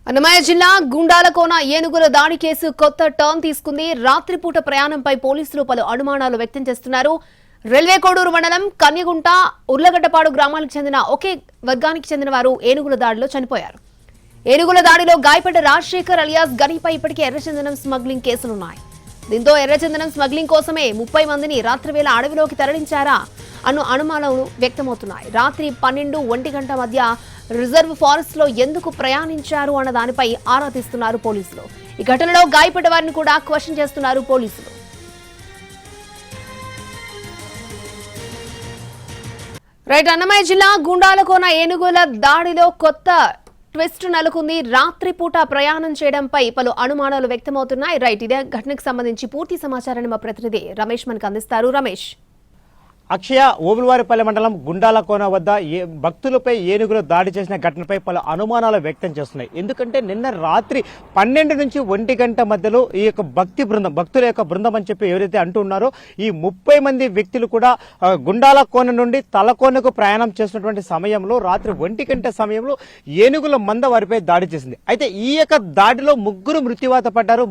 అన్నమయ్య జిల్లా గుండాలకోన ఏనుగుల దాడి కేసు కొత్త టర్న్ తీసుకుంది. రాత్రిపూట ప్రయాణంపై పోలీసులు పలు అనుమానాలు వ్యక్తం చేస్తున్నారు. రైల్వే కోడూరు మండలం కన్యగుంట ఉర్లగడ్డపాడు గ్రామాలకు చెందిన ఒకే వర్గానికి చెందిన వారు ఏనుగుల దాడిలో చనిపోయారు. ఏనుగుల దాడిలో గాయపడ్డ రాజశేఖర్ అలియాస్ గనిపై ఇప్పటికే ఎర్రచందనం స్మగ్లింగ్ కేసులున్నాయి. దీంతో ఎర్రచందనం స్మగ్లింగ్ కోసమే 30 మందిని రాత్రివేళ అడవిలోకి తరలించారా అన్న అనుమానాలు వ్యక్తమవుతున్నాయి. రాత్రి 12-1 గంట మధ్య రిజర్వ్ ఫారెస్ట్ లో ఎందుకు ప్రయాణించారు అన్న దానిపై ఆరా తీస్తున్నారు పోలీసులు. ఈ ఘటనలో గాయపడ్డ వారిని కూడా క్వశ్చన్ చేస్తున్నారు పోలీసులు. రైట్, అన్నమయ్య జిల్లా గుండాలకోన ఏనుగుల దాడిలో కొత్త ట్విస్ట్ నెలకొంది. రాత్రిపూట ప్రయాణం చేయడంపై పలు అనుమానాలు వ్యక్తమవుతున్నాయి. రైట్, ఇదే ఘటనకు సంబంధించి పూర్తి సమాచారాన్ని మా ప్రతినిధి రమేష్ మనకు అందిస్తారు. రమేష్. అక్షయ, ఓబులవారిపల్లె మండలం గుండాలకోన వద్ద భక్తులపై ఏనుగులు దాడి చేసిన ఘటనపై పలు అనుమానాలు వ్యక్తం చేస్తున్నాయి. ఎందుకంటే నిన్న రాత్రి 12 నుంచి 1 గంట మధ్యలో ఈ యొక్క భక్తుల యొక్క బృందం అని చెప్పి ఎవరైతే అంటున్నారో ఈ 30 మంది వ్యక్తులు కూడా గుండాలకోన నుండి తలకోనకు ప్రయాణం చేసినటువంటి సమయంలో రాత్రి 1 గంట సమయంలో ఏనుగుల మంద వారిపై దాడి చేసింది. అయితే ఈ యొక్క దాడిలో 3 మృత్యువాత పడ్డారు.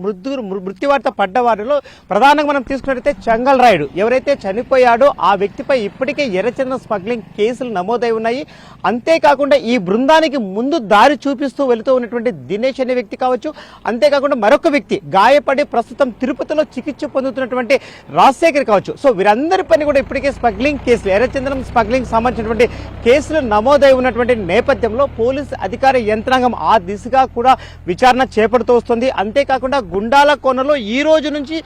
మృత్యువాత పడ్డ వారిలో ప్రధానంగా మనం తీసుకున్నట్లయితే చెంగల్ రాయుడు ఎవరైతే చనిపోయాడో ఆ వ్యక్తిపై ఇప్పటికే ఎర్రచందనం స్మగ్లింగ్ కేసులు నమోదై ఉన్నాయి. అంతేకాకుండా ఈ బృందానికి ముందు దారి చూపిస్తూ వెళుతూ ఉన్నటువంటి దినేష్ అనే వ్యక్తి కావచ్చు, అంతేకాకుండా మరొక వ్యక్తి గాయపడి ప్రస్తుతం తిరుపతిలో చికిత్స పొందుతున్నటువంటి రాజశేఖర్ కావచ్చు. సో వీరందరిపైన కూడా ఇప్పటికే స్మగ్లింగ్ కేసులు, ఎర్రచందనం స్మగ్లింగ్ సంబంధించినటువంటి కేసులు నమోదై ఉన్నటువంటి నేపథ్యంలో పోలీసు అధికార యంత్రాంగం ఆ దిశగా కూడా విచారణ చేపడుతూ వస్తుంది. అంతేకాకుండా గుండాలకోనలో ఈ రోజు నుంచి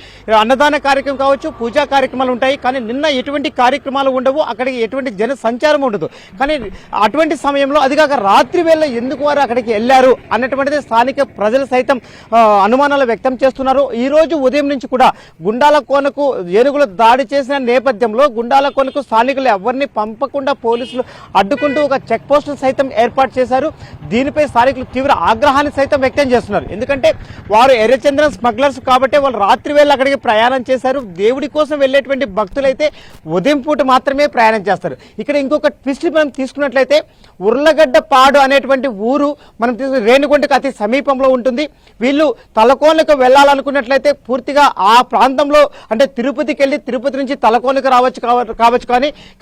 అన్నదాన కార్యక్రమం కావచ్చు, పూజా కార్యక్రమాలు ఉంటాయి. కానీ నిన్న ఎటువంటి కార్యక్రమాలు ఉండవు, అక్కడికి ఎటువంటి జన సంచారం ఉండదు. కానీ అటువంటి సమయంలో అదిగాక రాత్రి వేళ ఎందుకు వారు అక్కడికి వెళ్లారు అన్నటువంటిది స్థానిక ప్రజలు సైతం అనుమానాలు వ్యక్తం చేస్తున్నారు. ఈ రోజు ఉదయం నుంచి కూడా గుండాలకోనకు ఏనుగులు దాడి చేసిన నేపథ్యంలో గుండాలకోనకు స్థానికులు ఎవరిని పంపకుండా పోలీసులు అడ్డుకుంటూ ఒక చెక్ పోస్ట్ సైతం ఏర్పాటు చేశారు. దీనిపై స్థానికులు తీవ్ర ఆగ్రహాన్ని సైతం వ్యక్తం చేస్తున్నారు. ఎందుకంటే వారు ఎర్రచందనం స్మగ్లర్స్ కాబట్టి వాళ్ళు రాత్రి వేళ అక్కడికి ప్రయాణం చేశారు. దేవుడి కోసం వెళ్లేటువంటి భక్తులైతే ఉదయం పూట మాత్రమే ప్రయాణం చేస్తారు. ఇక్కడ ఇంకొక ట్విస్ట్ మనం తీసుకున్నట్లయితే ఉర్లగడ్డపాడు అనేటువంటి ఊరు మనం రేణిగుంటకు అతి సమీపంలో ఉంటుంది. వీళ్ళు తలకోనకు వెళ్లాలనుకున్నట్లయితే పూర్తిగా ఆ ప్రాంతంలో అంటే తిరుపతికి వెళ్ళి తిరుపతి నుంచి తలకోనకు కావచ్చు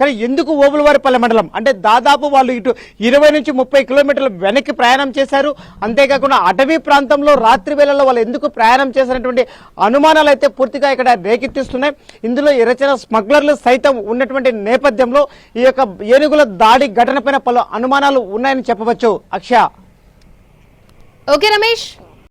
కానీ ఎందుకు ఓబులవారిపల్లె మండలం అంటే దాదాపు వాళ్ళు ఇటు 20 నుంచి 30 కిలోమీటర్ల వెనక్కి ప్రయాణం చేశారు. అంతేకాకుండా అటవీ ప్రాంతంలో రాత్రి వేళల్లో వాళ్ళు ఎందుకు ప్రయాణం చేసినటువంటి అనుమానాలు అయితే పూర్తిగా ఇక్కడ రేకెత్తిస్తున్నాయి. ఇందులో ఎర్రచందనం స్మగ్లర్లు సైతం ఉన్నటువంటి నేపథ్యంలో ఈ యొక్క ఏనుగుల దాడి ఘటన పైన పలు అనుమానాలు ఉన్నాయని చెప్పవచ్చు. అక్షయ. ఓకే రమేష్.